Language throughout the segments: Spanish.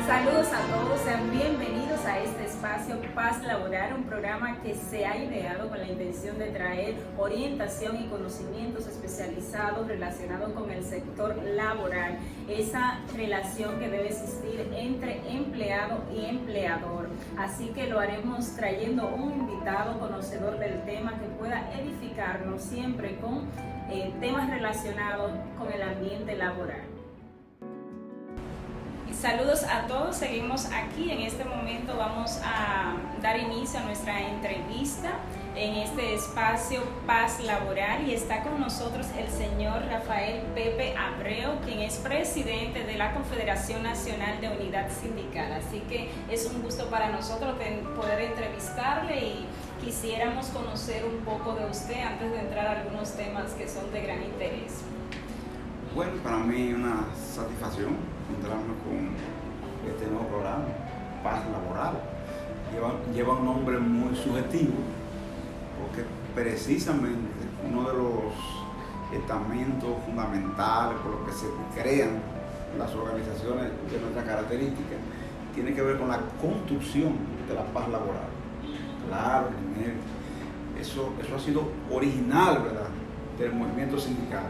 Saludos a todos, sean bienvenidos a este espacio Paz Laboral, un programa que se ha ideado con la intención de traer orientación y conocimientos especializados relacionados con el sector laboral, esa relación que debe existir entre empleado y empleador. Así que lo haremos trayendo un invitado conocedor del tema que pueda edificarnos siempre con temas relacionados con el ambiente laboral. Saludos a todos, seguimos aquí. En este momento vamos a dar inicio a nuestra entrevista en este espacio Paz Laboral y está con nosotros el señor Rafael Pepe Abreu, quien es presidente de la Confederación Nacional de Unidad Sindical. Así que es un gusto para nosotros poder entrevistarle y quisiéramos conocer un poco de usted antes de entrar a algunos temas que son de gran interés. Bueno, para mí una satisfacción encontrarme con este nuevo programa, Paz Laboral. Lleva un nombre muy subjetivo, porque precisamente uno de los estamentos fundamentales por los que se crean las organizaciones de nuestra característica tiene que ver con la construcción de la paz laboral. Claro, eso ha sido original, ¿verdad?, del movimiento sindical.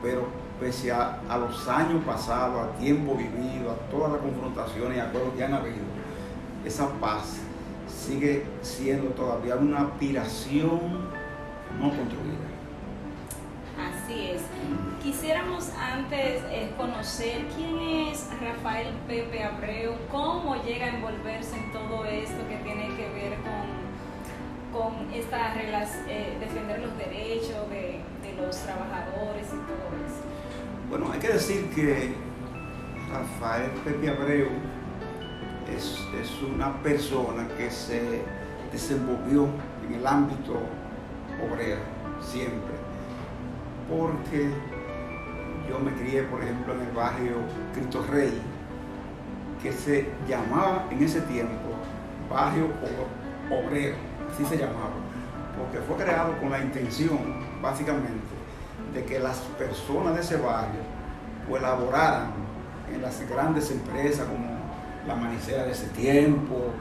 Pero pese a los años pasados, a tiempo vivido, a todas las confrontaciones y acuerdos que han habido, esa paz sigue siendo todavía una aspiración no construida. Así es. Quisiéramos antes conocer quién es Rafael Pepe Abreu, cómo llega a envolverse en todo esto que tiene que ver con esta defender los derechos de los trabajadores y todo eso. Bueno, hay que decir que Rafael Pepe Abreu es una persona que se desenvolvió en el ámbito obrero siempre, porque yo me crié, por ejemplo, en el barrio Cristo Rey, que se llamaba en ese tiempo barrio obrero, así se llamaba, porque fue creado con la intención, básicamente, de que las personas de ese barrio pues laboraran en las grandes empresas como la Manicera de ese tiempo,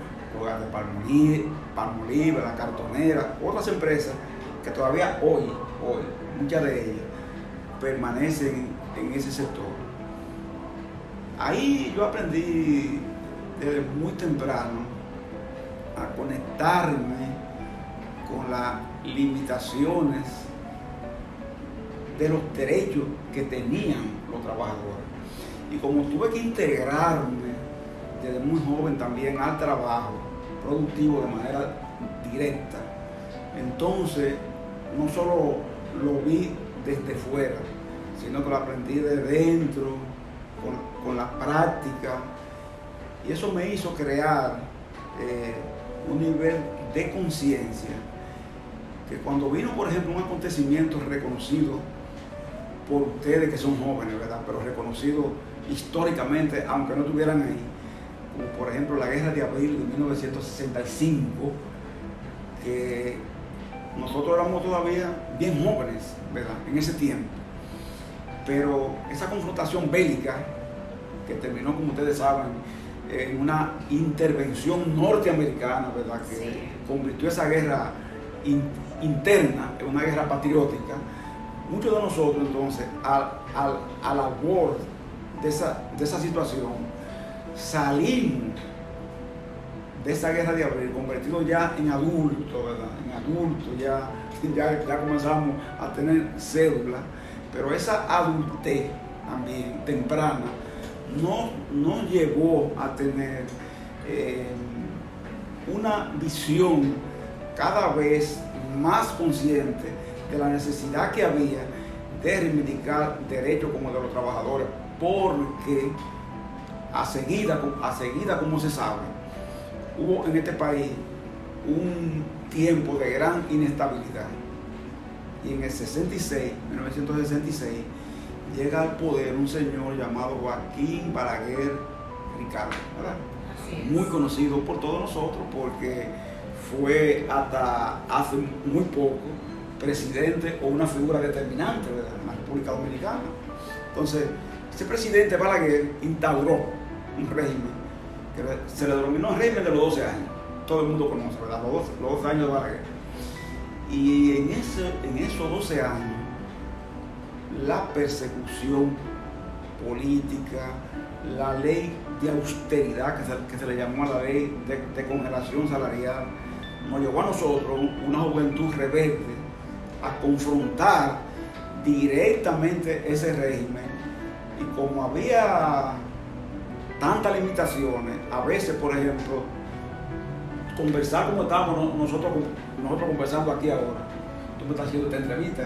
Hogar de Palmolive, la Cartonera, otras empresas que todavía hoy, muchas de ellas, permanecen en ese sector. Ahí yo aprendí desde muy temprano a conectarme con las limitaciones de los derechos que tenían los trabajadores. Y como tuve que integrarme desde muy joven también al trabajo productivo de manera directa, entonces no solo lo vi desde fuera, sino que lo aprendí de dentro, con la práctica, y eso me hizo crear un nivel de conciencia que cuando vino, por ejemplo, un acontecimiento reconocido por ustedes que son jóvenes, ¿verdad?, pero reconocido históricamente, aunque no estuvieran ahí, como por ejemplo la Guerra de Abril de 1965, que nosotros éramos todavía bien jóvenes, ¿verdad?, en ese tiempo, pero esa confrontación bélica que terminó, como ustedes saben, en una intervención norteamericana, ¿verdad?, que sí, convirtió esa guerra interna en una guerra patriótica. Muchos de nosotros entonces, a la borde de esa situación, salimos de esa guerra de abril, convertidos ya en adultos, ¿verdad? En adultos, ya comenzamos a tener cédula, pero esa adultez también temprana no llevó a tener una visión cada vez más consciente de la necesidad que había de reivindicar derechos como de los trabajadores, porque a seguida, como se sabe, hubo en este país un tiempo de gran inestabilidad, y en el 1966, llega al poder un señor llamado Joaquín Balaguer Ricardo, ¿verdad? Muy conocido por todos nosotros, porque fue hasta hace muy poco presidente o una figura determinante de la República Dominicana. Entonces, ese presidente Balaguer instauró un régimen que se le denominó el régimen de los 12 años. Todo el mundo conoce, ¿verdad? Los 12 años de Balaguer. Y en esos 12 años, la persecución política, la ley de austeridad, que se le llamó a la ley de congelación salarial, nos llevó a nosotros, una juventud rebelde, a confrontar directamente ese régimen. Y como había tantas limitaciones, a veces, por ejemplo, conversar como estábamos nosotros conversando aquí ahora. Tú me estás haciendo esta entrevista,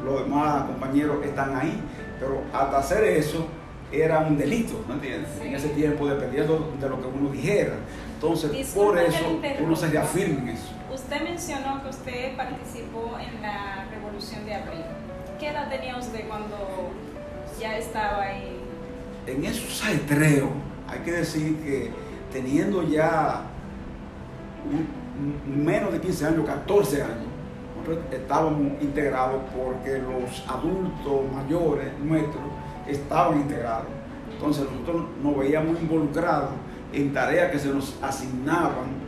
los demás compañeros están ahí, pero hasta hacer eso era un delito, ¿no entiendes? Sí. En ese tiempo, dependiendo de lo que uno dijera. Entonces, Disculpa, por eso uno se reafirma en eso. Usted mencionó que usted participó en la Revolución de Abril. ¿Qué edad tenía usted cuando ya estaba ahí? En esos ajetreos, hay que decir que teniendo ya menos de 15 años, 14 años, nosotros estábamos integrados porque los adultos mayores nuestros estaban integrados. Entonces nosotros nos veíamos involucrados en tareas que se nos asignaban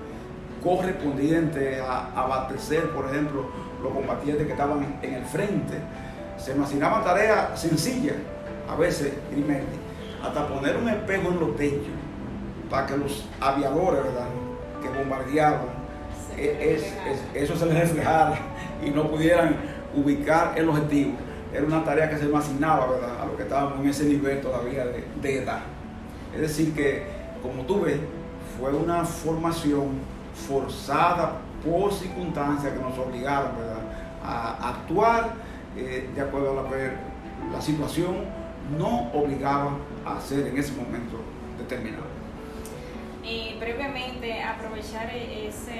correspondientes a abastecer, por ejemplo, los combatientes que estaban en el frente. Se nos asignaban tareas sencillas, a veces, hasta poner un espejo en los techos para que los aviadores, ¿verdad?, que bombardeaban, eso se les reflejara y no pudieran ubicar el objetivo. Era una tarea que se nos asignaba, ¿verdad?, a los que estábamos en ese nivel todavía de edad. Es decir que, como tú ves, fue una formación forzada por circunstancias que nos obligaron, ¿verdad?, a actuar de acuerdo a lo que la situación no obligaba a hacer en ese momento determinado. Y brevemente aprovechar esa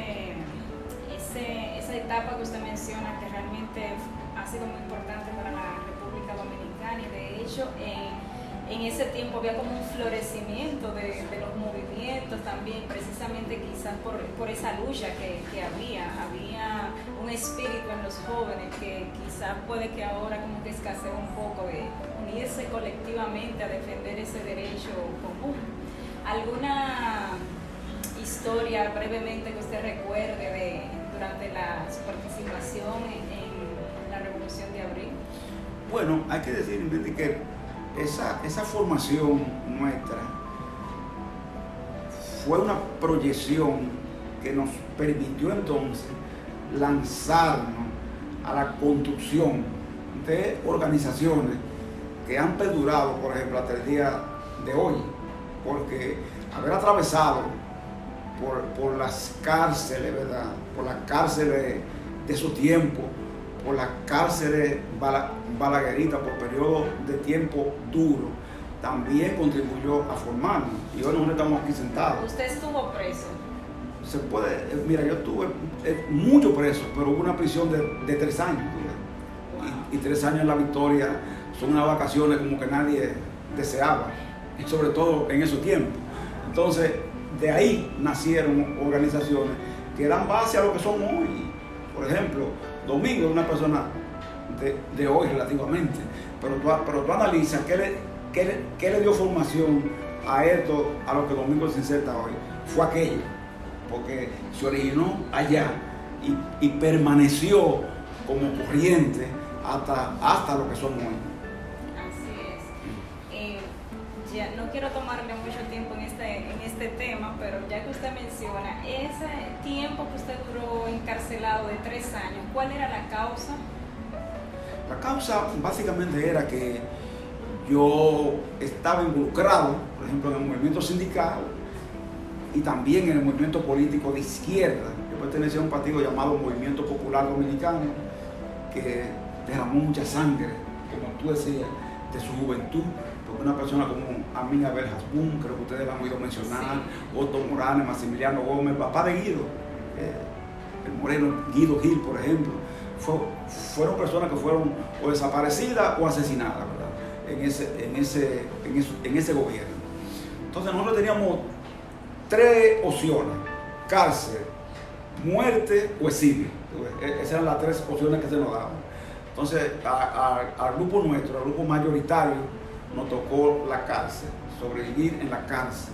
etapa que usted menciona, que realmente ha sido muy importante para la República Dominicana, y de hecho en ese tiempo había como un florecimiento de los movimientos también, precisamente quizás por esa lucha que había un espíritu en los jóvenes que quizás puede que ahora como que escasee un poco, de unirse colectivamente a defender ese derecho común. ¿Alguna historia brevemente que usted recuerde durante su participación en la Revolución de Abril? Bueno, hay que decir que esa formación nuestra fue una proyección que nos permitió entonces lanzarnos a la construcción de organizaciones que han perdurado, por ejemplo, hasta el día de hoy, porque haber atravesado por las cárceles, ¿verdad?, por las cárceles de su tiempo, por las cárceles balagueritas, por periodos de tiempo duro, también contribuyó a formarnos. Y hoy nosotros estamos aquí sentados. ¿Usted estuvo preso? Se puede, mira, yo estuve mucho preso, pero hubo una prisión de 3 años. Wow. Y 3 años en La Victoria son unas vacaciones como que nadie deseaba, y sobre todo en esos tiempos. Entonces, de ahí nacieron organizaciones que dan base a lo que somos hoy. Por ejemplo, Domingo es una persona de hoy relativamente, pero tú analizas qué le dio formación a esto, a lo que Domingo se inserta hoy. Fue aquello, porque se originó allá y permaneció como corriente hasta lo que somos hoy. Ya no quiero tomarle mucho tiempo en este tema, pero ya que usted menciona ese tiempo que usted duró encarcelado de 3 años, ¿cuál era la causa? La causa básicamente era que yo estaba involucrado, por ejemplo, en el movimiento sindical y también en el movimiento político de izquierda. Yo pertenecía a un partido llamado Movimiento Popular Dominicano, que derramó mucha sangre, como tú decías, de su juventud. Una persona como Amin Abel Hasbún, creo que ustedes lo han oído mencionar, sí. Otto Morales, Maximiliano Gómez, papá de Guido, el moreno Guido Gil, por ejemplo, fueron personas que fueron o desaparecidas o asesinadas, ¿verdad?, en ese gobierno. Entonces nosotros teníamos 3 opciones: cárcel, muerte o exilio. Esas eran las 3 opciones que se nos daban. Entonces al grupo nuestro, al grupo mayoritario, nos tocó la cárcel, sobrevivir en la cárcel.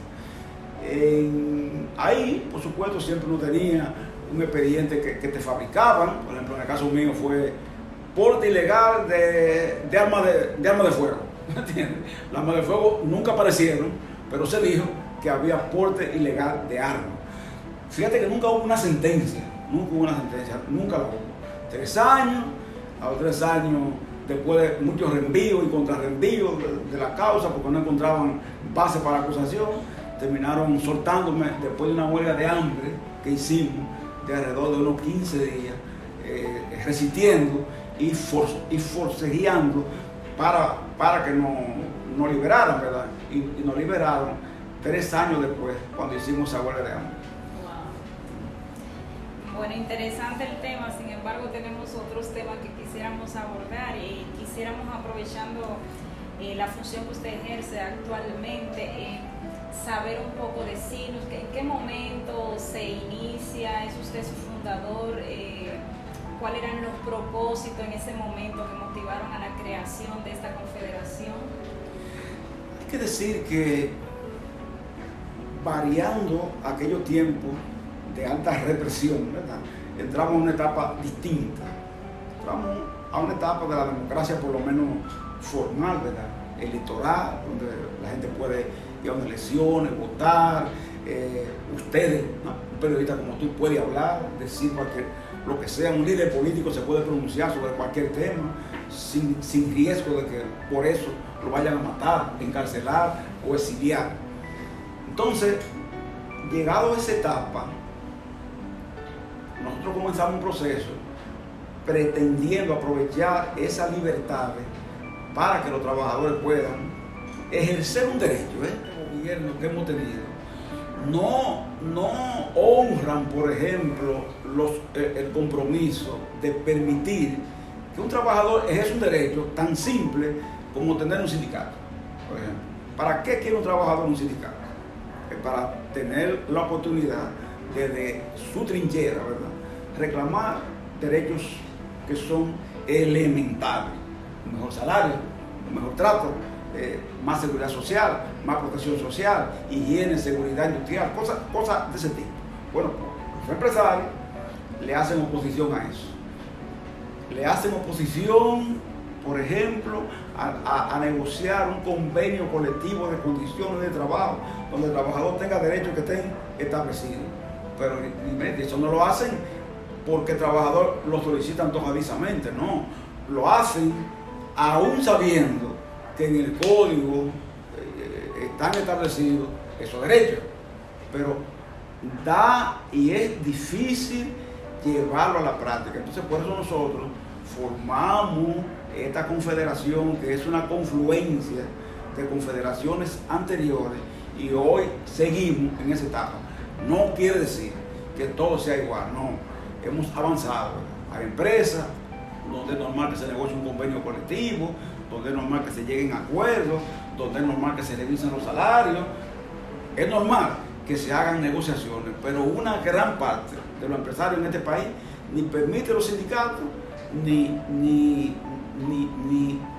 Ahí, por supuesto, siempre uno tenía un expediente que te fabricaban. Por ejemplo, en el caso mío fue porte ilegal de armas de fuego. ¿Entiendes? Las armas de fuego nunca aparecieron, pero se dijo que había porte ilegal de armas. Fíjate que nunca hubo una sentencia, nunca la hubo. 3 años, a los 3 años, después de muchos reenvíos y contrarreenvíos de la causa, porque no encontraban base para la acusación, terminaron soltándome después de una huelga de hambre que hicimos de alrededor de unos 15 días, resistiendo y forcejeando para que nos liberaran, ¿verdad? Y nos liberaron 3 años después, cuando hicimos esa huelga de hambre. Bueno, interesante el tema, sin embargo tenemos otros temas que quisiéramos abordar y quisiéramos, aprovechando la función que usted ejerce actualmente, saber un poco de Sinus, en qué momento se inicia, es usted su fundador, cuáles eran los propósitos en ese momento que motivaron a la creación de esta confederación. Hay que decir que variando aquellos tiempos de alta represión, ¿verdad?, entramos a una etapa distinta. Entramos a una etapa de la democracia, por lo menos formal, ¿verdad?, electoral, donde la gente puede ir a unas elecciones, votar. Ustedes, ¿no?, un periodista como tú puede hablar, decir lo que sea. Un líder político se puede pronunciar sobre cualquier tema sin riesgo de que por eso lo vayan a matar, encarcelar o exiliar. Entonces, llegado a esa etapa, nosotros comenzamos un proceso pretendiendo aprovechar esas libertades para que los trabajadores puedan ejercer un derecho. El gobierno que hemos tenido no honran, por ejemplo, el compromiso de permitir que un trabajador ejerza un derecho tan simple como tener un sindicato, por ejemplo. ¿Para qué quiere un trabajador un sindicato? Para tener la oportunidad desde su trinchera, ¿verdad?, reclamar derechos que son elementales: un mejor salario, un mejor trato, más seguridad social, más protección social, higiene, seguridad industrial, cosas de ese tipo. Bueno, los empresarios le hacen oposición a eso. Le hacen oposición, por ejemplo, a negociar un convenio colectivo de condiciones de trabajo, donde el trabajador tenga derechos que estén establecidos. Pero eso no lo hacen porque el trabajador lo solicita antojadizamente, no. Lo hacen aún sabiendo que en el código están establecidos esos derechos. Pero y es difícil llevarlo a la práctica. Entonces, por eso nosotros formamos esta confederación, que es una confluencia de confederaciones anteriores, y hoy seguimos en esa etapa. No quiere decir que todo sea igual, no. Hemos avanzado. Hay empresas donde es normal que se negocie un convenio colectivo, donde es normal que se lleguen a acuerdos, donde es normal que se revisen los salarios. Es normal que se hagan negociaciones, pero una gran parte de los empresarios en este país ni permite los sindicatos, ni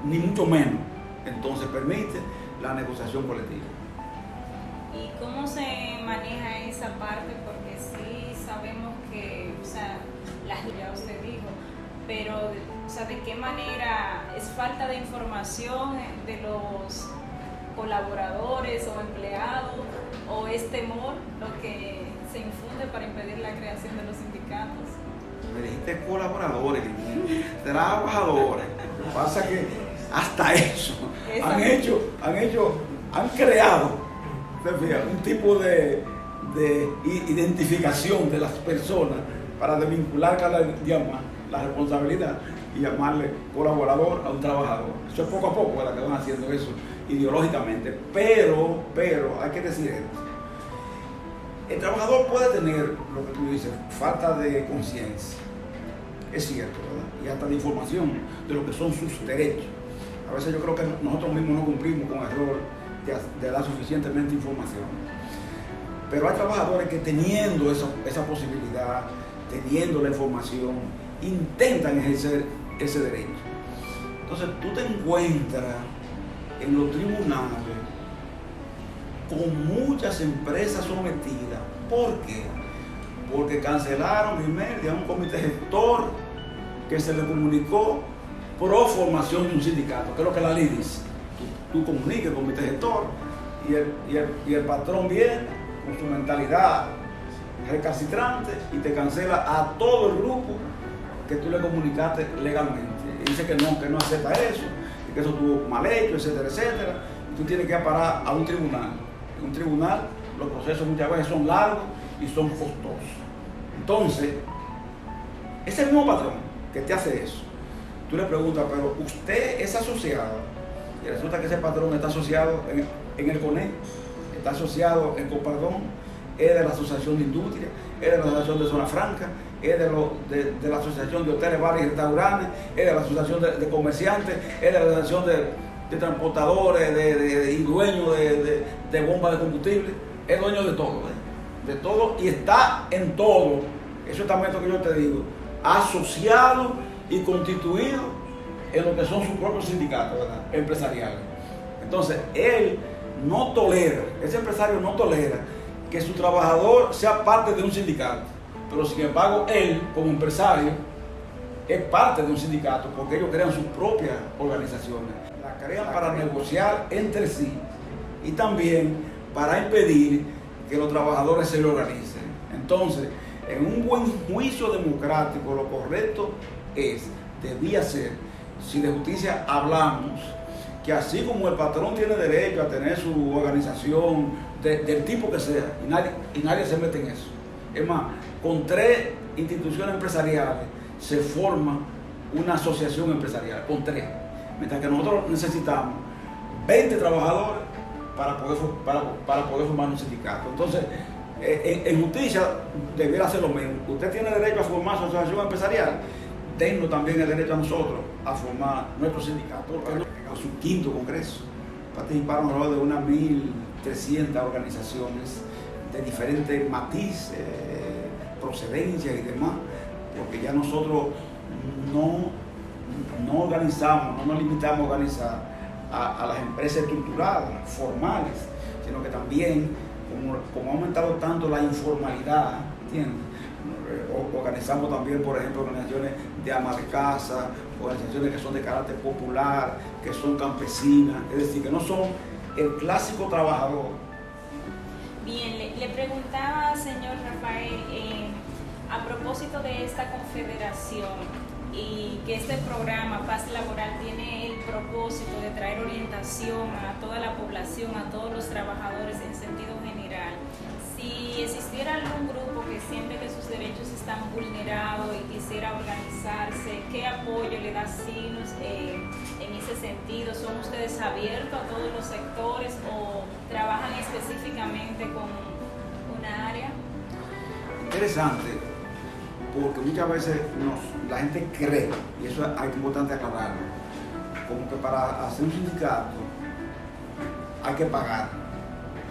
mucho menos entonces permite la negociación colectiva. ¿Y cómo se maneja esa parte? Porque sí sabemos que, ya usted dijo, pero, ¿de qué manera es falta de información de los colaboradores o empleados, o es temor lo que se infunde para impedir la creación de los sindicatos? Me dijiste colaboradores, trabajadores. Lo que pasa es que hasta eso han creado un tipo de identificación de las personas para desvincular la responsabilidad y llamarle colaborador a un trabajador. Eso es poco a poco, ¿verdad?, que van haciendo eso ideológicamente, pero hay que decir esto. El trabajador puede tener, lo que tú dices, falta de conciencia, es cierto, ¿verdad?, y hasta de información de lo que son sus derechos. A veces yo creo que nosotros mismos no cumplimos con el error de dar suficientemente información. Pero hay trabajadores que, teniendo esa posibilidad, teniendo la información, intentan ejercer ese derecho. Entonces tú te encuentras en los tribunales con muchas empresas sometidas. ¿Por qué? Porque cancelaron primero a un comité gestor que se le comunicó pro formación de un sindicato, que es lo que la ley dice. Tú comunicas el comité gestor y el patrón viene con su mentalidad recalcitrante y te cancela a todo el grupo que tú le comunicaste legalmente. Y dice que no acepta eso, que eso estuvo mal hecho, etcétera, etcétera. Y tú tienes que parar a un tribunal. En un tribunal los procesos muchas veces son largos y son costosos. Entonces, ese mismo patrón que te hace eso, tú le preguntas, pero usted es asociado, y resulta que ese patrón está asociado en el CONE, está asociado en Copardón, es de la Asociación de Industria, es de la Asociación de Zona Franca, es de la Asociación de Hoteles, Bares y Restaurantes, es de la Asociación de Comerciantes, es de la Asociación de Transportadores y dueños de bombas de combustible, es dueño de todo, de todo, y está en todo, eso estamento que yo te digo, asociado y constituido en lo que son sus propios sindicatos, ¿verdad?, empresariales. Entonces, él no tolera, ese empresario no tolera que su trabajador sea parte de un sindicato, pero sin embargo él, como empresario, es parte de un sindicato porque ellos crean sus propias organizaciones. La crean para negociar entre sí y también para impedir que los trabajadores se lo organicen. Entonces, en un buen juicio democrático, lo correcto debía ser, si de justicia hablamos, que así como el patrón tiene derecho a tener su organización del tipo que sea, y nadie se mete en eso. Es más, con 3 instituciones empresariales se forma una asociación empresarial, con 3. Mientras que nosotros necesitamos 20 trabajadores para poder formar un sindicato. Entonces, en justicia debiera ser lo mismo. Usted tiene derecho a formar su asociación empresarial, dennos también el derecho a nosotros a formar nuestro sindicato. A su 5º congreso participaron alrededor de unas 1.300 organizaciones de diferentes matices, procedencias y demás, porque ya nosotros no organizamos, no nos limitamos a organizar a las empresas estructuradas, formales, sino que también, como ha aumentado tanto la informalidad, ¿entiendes?, organizamos también, por ejemplo, organizaciones de ama de casa, organizaciones que son de carácter popular, que son campesinas, es decir, que no son el clásico trabajador. Bien, le preguntaba, señor Rafael, a propósito de esta confederación y que este programa Paz Laboral tiene el propósito de traer orientación a toda la población, a todos los trabajadores en sentido general. Si existiera algún grupo que siente que sus derechos están vulnerados y quisiera organizarse, ¿qué apoyo le da SINUS en ese sentido? ¿Son ustedes abiertos a todos los sectores o trabajan específicamente con una área? Interesante, porque muchas veces la gente cree, y eso es importante aclararlo, como que para hacer un sindicato hay que pagar.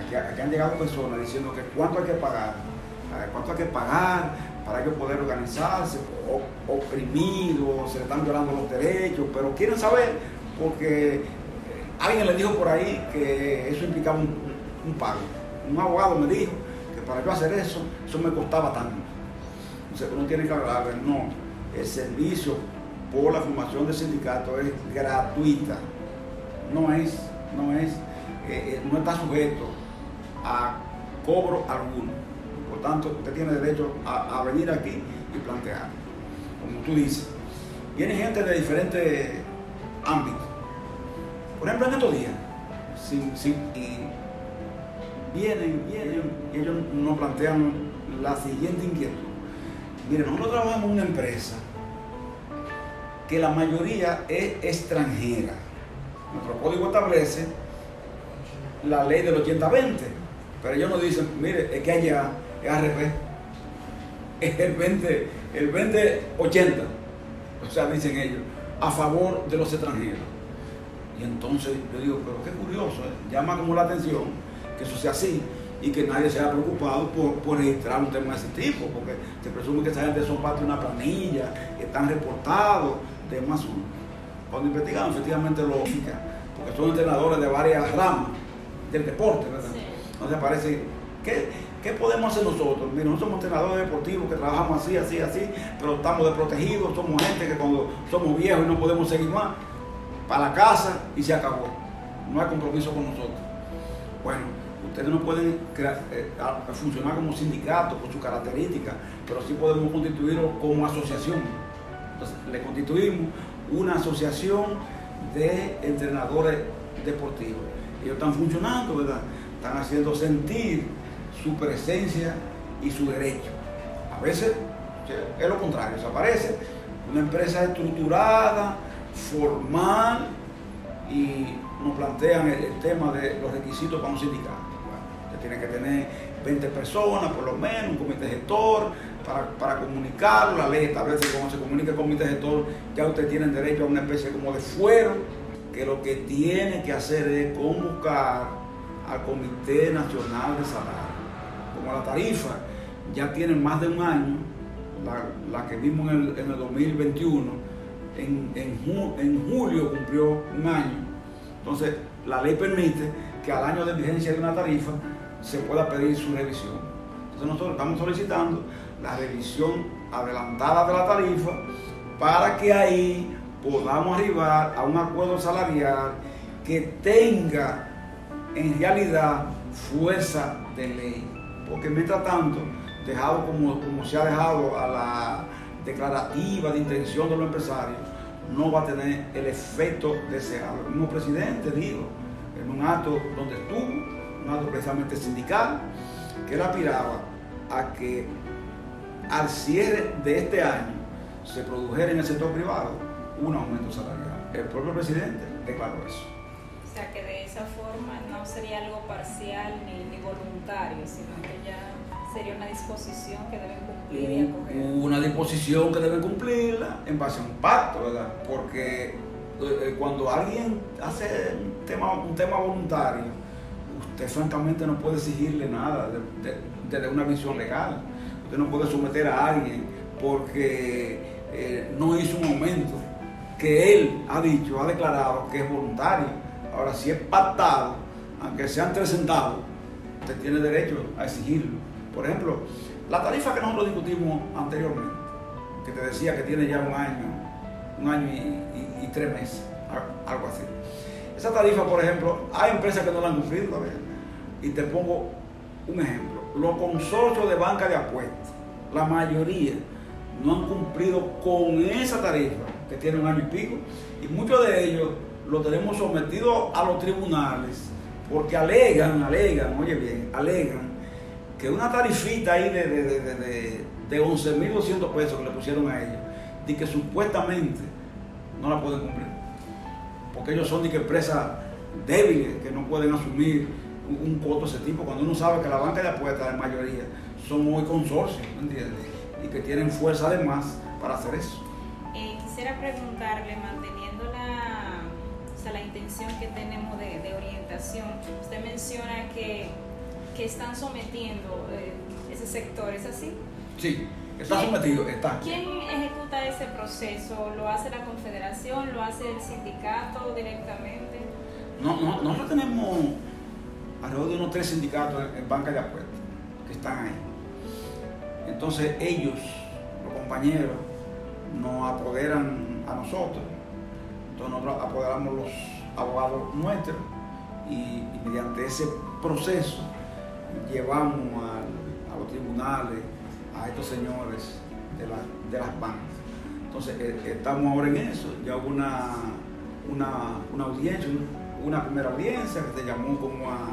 Aquí han llegado personas diciendo que cuánto hay que pagar para ellos poder organizarse, oprimidos, se le están violando los derechos, pero quieren saber porque alguien les dijo por ahí que eso implicaba un pago. Un abogado me dijo que para yo hacer eso me costaba tanto. Entonces uno tiene que hablar, no, el servicio por la formación del sindicato es gratuita, no está sujeto a cobro alguno. Por tanto, usted tiene derecho a venir aquí y plantear. Como tú dices, viene gente de diferentes ámbitos. Por ejemplo, en estos días, vienen y ellos nos plantean la siguiente inquietud. Miren, nosotros trabajamos en una empresa que la mayoría es extranjera. Nuestro código establece la ley del 80-20, pero ellos nos dicen, mire, es que allá es al revés, es el 20-80, o sea, dicen ellos, a favor de los extranjeros. Y entonces yo digo, pero qué curioso, llama como la atención que eso sea así y que nadie se haya preocupado por registrar un tema de ese tipo, porque se presume que esa gente son parte de una planilla, que están reportados, de más uno. Cuando investigamos, efectivamente lo indica, porque son entrenadores de varias ramas del deporte, ¿verdad? Sí. Entonces parece, ¿qué podemos hacer nosotros? Mira, nosotros somos entrenadores deportivos que trabajamos así, pero estamos desprotegidos, somos gente que cuando somos viejos y no podemos seguir más, para la casa y se acabó. No hay compromiso con nosotros. Bueno, ustedes no pueden funcionar como sindicato con sus características, pero sí podemos constituirlo como asociación. Entonces, le constituimos una asociación de entrenadores deportivos. Ellos están funcionando, ¿verdad? Están haciendo sentir su presencia y su derecho. A veces es lo contrario, se aparece una empresa estructurada, formal, y nos plantean el tema de los requisitos para un sindicato. Bueno, usted tiene que tener 20 personas, por lo menos, un comité gestor, para comunicarlo. La ley establece que cuando se comunica el comité gestor, ya usted tiene derecho a una especie como de fuero, que lo que tiene que hacer es convocar al Comité Nacional de Salario. Como la tarifa ya tiene más de un año, la que vimos en el 2021, en julio cumplió un año. Entonces, la ley permite que al año de vigencia de una tarifa se pueda pedir su revisión. Entonces, nosotros estamos solicitando la revisión adelantada de la tarifa para que ahí podamos arribar a un acuerdo salarial que tenga en realidad fuerza de ley. Porque mientras tanto, dejado como se ha dejado a la declarativa de intención de los empresarios, no va a tener el efecto deseado. El mismo presidente dijo en un acto donde estuvo, un acto precisamente sindical, que él aspiraba a que al cierre de este año se produjera en el sector privado un aumento salarial. El propio presidente declaró eso. O sea que de esa forma no sería algo parcial ni voluntario, sino que ya sería una disposición que deben cumplir y acoger. Una disposición que deben cumplirla en base a un pacto, ¿verdad? Porque cuando alguien hace un tema voluntario, usted francamente no puede exigirle nada desde una visión legal. Usted no puede someter a alguien porque no hizo un aumento que él ha declarado que es voluntario. Ahora, si es pactado, aunque sean 3 centavos, usted tiene derecho a exigirlo. Por ejemplo, la tarifa que nosotros discutimos anteriormente, que te decía que tiene ya un año y 3 meses, algo así. Esa tarifa, por ejemplo, hay empresas que no la han cumplido todavía. Y te pongo un ejemplo. Los consorcios de banca de apuestas, la mayoría no han cumplido con esa tarifa, que tiene un año y pico, y muchos de ellos lo tenemos sometido a los tribunales, porque alegan que una tarifita ahí de 11.200 pesos que le pusieron a ellos, de que supuestamente no la pueden cumplir, porque ellos son de que empresas débiles que no pueden asumir un costo de ese tipo, cuando uno sabe que la banca de apuestas, la mayoría, son hoy consorcios, ¿entiendes? Y que tienen fuerza además para hacer eso. Quisiera preguntarle, manteniendo la intención que tenemos de orientación, usted menciona que están sometiendo ese sector, ¿es así? Sí, está sometido, está. ¿Quién ejecuta ese proceso? ¿Lo hace la Confederación? ¿Lo hace el sindicato directamente? No, nosotros tenemos alrededor de unos 3 sindicatos en banca de apuestas que están ahí. Entonces ellos, los compañeros, nos apoderan a nosotros. Entonces nosotros apoderamos los abogados nuestros y mediante ese proceso llevamos a los tribunales a estos señores de las bancas. Entonces estamos ahora en eso. Ya hubo una audiencia, una primera audiencia que se llamó como a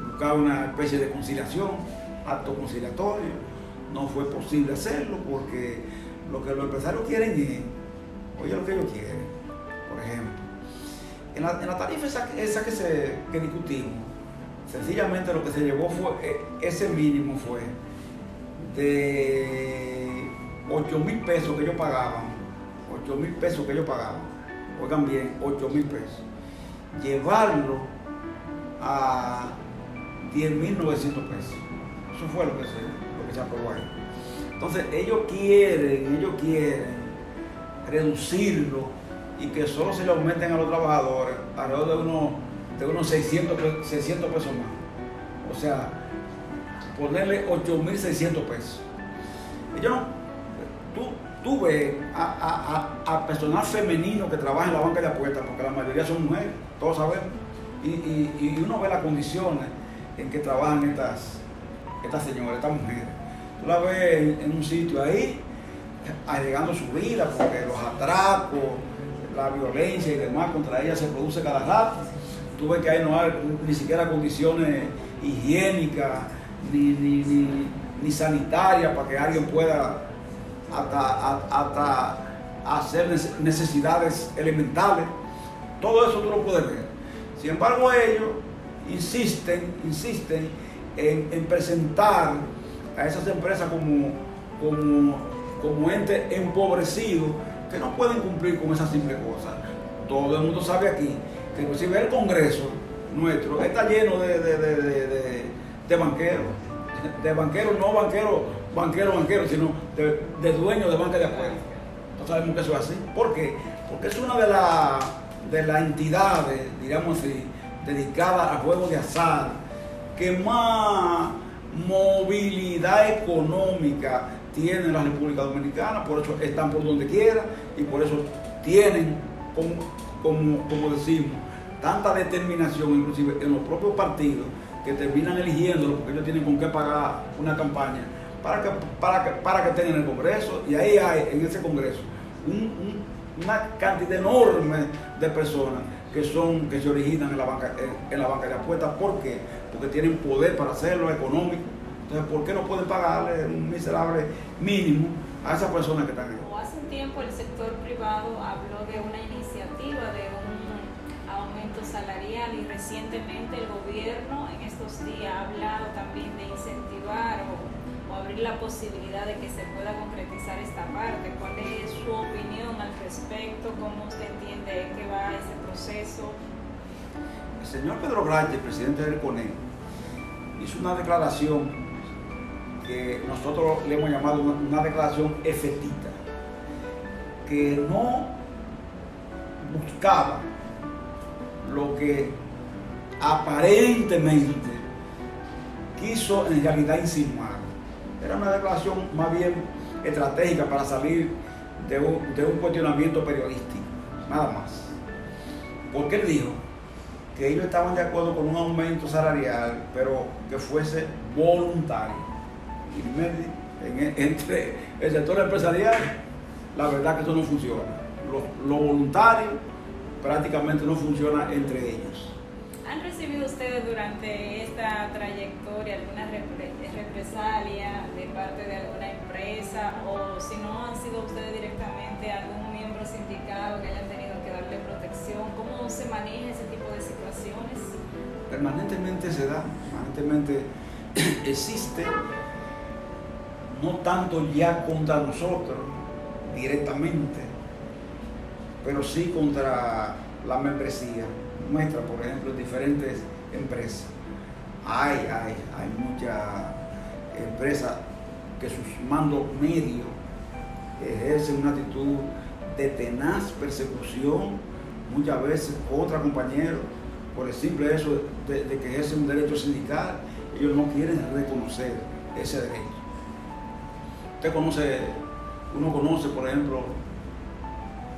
buscar una especie de conciliación, acto conciliatorio. No fue posible hacerlo porque lo que los empresarios quieren es, oye lo que ellos quieren, por ejemplo, en la tarifa esa que discutimos, sencillamente lo que se llevó fue, ese mínimo fue de 8.000 pesos que ellos pagaban, 8.000 pesos que ellos pagaban, oigan bien, 8.000 pesos, llevarlo a 10.900 pesos. Eso fue lo que se aprobó ahí. Entonces ellos quieren reducirlo y que solo se le aumenten a los trabajadores alrededor de unos 600 pesos más. O sea, ponerle 8.600 pesos. Yo no, tú ves a personal femenino que trabaja en la banca de apuestas, porque la mayoría son mujeres, todos sabemos, y uno ve las condiciones en que trabajan estas señoras, estas mujeres. Tú la ves en un sitio ahí, arriesgando su vida, porque los atracos, la violencia y demás contra ellas se produce cada rato. Tú ves que ahí no hay ni siquiera condiciones higiénicas ni sanitarias para que alguien pueda hasta hacer necesidades elementales. Todo eso tú lo puedes ver. Sin embargo, ellos insisten en presentar a esas empresas como entes empobrecidos que no pueden cumplir con esas simples cosas. Todo el mundo sabe aquí que inclusive el Congreso nuestro está lleno de banqueros, no banqueros, sino de dueños de banca de apuestas. No sabemos que eso es así. ¿Por qué? Porque es una de las entidades, digamos así, dedicadas a juegos de azar, que más movilidad económica tiene la República Dominicana. Por eso están por donde quiera y por eso tienen, como decimos, tanta determinación, inclusive en los propios partidos, que terminan eligiéndolo porque ellos tienen con qué pagar una campaña para que estén en el Congreso. Y ahí hay en ese Congreso una cantidad enorme de personas que se originan en la banca de apuestas. ¿Por qué? Porque tienen poder para hacerlo, económico. Entonces, ¿por qué no pueden pagarle un miserable mínimo a esas personas que están ahí? Hace un tiempo el sector privado habló de una iniciativa de un aumento salarial, y recientemente el gobierno en estos días ha hablado también de incentivar o abrir la posibilidad de que se pueda concretizar esta parte. ¿Cuál es su opinión al respecto? ¿Cómo usted entiende que va ese proceso? El señor Pedro Grache, el presidente del CONE, hizo una declaración que nosotros le hemos llamado una declaración efectita, que no buscaba lo que aparentemente quiso en realidad insinuar. Era una declaración más bien estratégica para salir de un cuestionamiento periodístico, nada más. Porque él dijo que ellos estaban de acuerdo con un aumento salarial, pero que fuese voluntario. Y entre el sector empresarial, la verdad que eso no funciona. Lo voluntario prácticamente no funciona entre ellos. ¿Han recibido ustedes durante esta trayectoria alguna represalia de parte de alguna empresa, o si no han sido ustedes directamente algún miembro sindical que hayan tenido que darle protección? ¿Cómo se maneja ese tipo de situaciones? Permanentemente se da, permanentemente existe, no tanto ya contra nosotros directamente, pero sí contra la membresía nuestra, por ejemplo, en diferentes empresas. Hay muchas empresas que sus mandos medios ejercen una actitud de tenaz persecución, muchas veces contra compañeros, por el simple hecho de que ejercen un derecho sindical. Ellos no quieren reconocer ese derecho. Uno conoce, por ejemplo,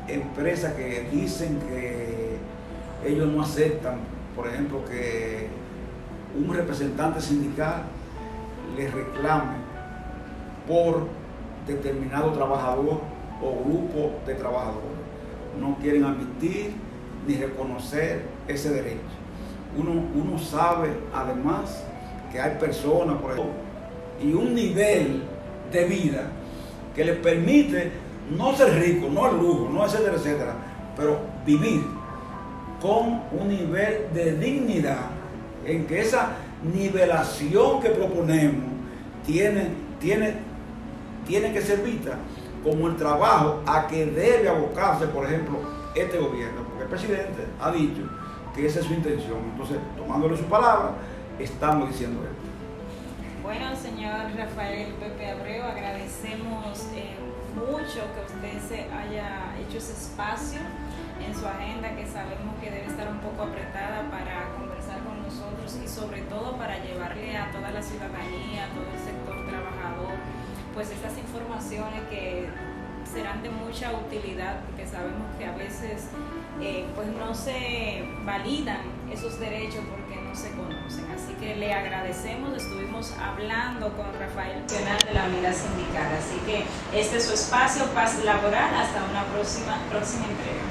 empresas que dicen que ellos no aceptan, por ejemplo, que un representante sindical les reclame por determinado trabajador o grupo de trabajadores. No quieren admitir ni reconocer ese derecho. Uno sabe además que hay personas, por ejemplo, y un nivel de vida que les permite no ser rico, no el lujo, no etcétera, etcétera, pero vivir con un nivel de dignidad en que esa nivelación que proponemos tiene que ser vista como el trabajo a que debe abocarse, por ejemplo, este gobierno, porque el presidente ha dicho que esa es su intención. Entonces, tomándole su palabra, estamos diciendo esto. Bueno, señor Rafael Pepe Abreu, agradecemos mucho que usted se haya hecho ese espacio en su agenda, que sabemos que debe estar un poco apretada, para conversar con nosotros y sobre todo para llevarle a toda la ciudadanía, a todo el sector trabajador, pues estas informaciones que serán de mucha utilidad, porque sabemos que a veces pues no se validan esos derechos porque no se conocen. Así que le agradecemos. Estuvimos hablando con Rafael de la Unidad Sindical. Así que este es su espacio, Paz Laboral. Hasta una próxima entrega.